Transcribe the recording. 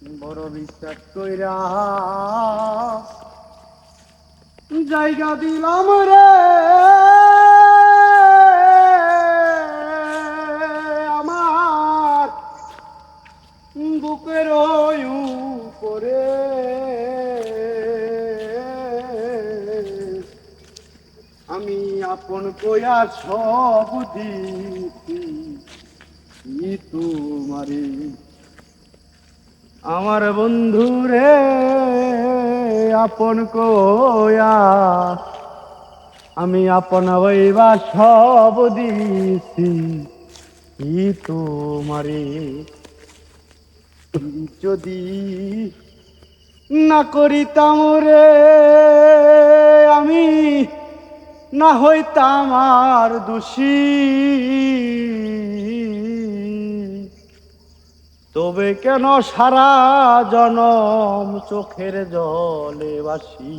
বড় বিশ্বাস কইরা জায়গা দিলাম রে আমার বুকের উপরে। আমি আপন কইয়া সব দিছি তোমারে আমার বন্ধু রে, আপন কইয়া আমি আপন হইবা সব দিছি তোমারে। যদি না করিতাম রে আমি, না হইতাম আর দোষী, তবে কেন সারা জনম চোখের জলে বাসি।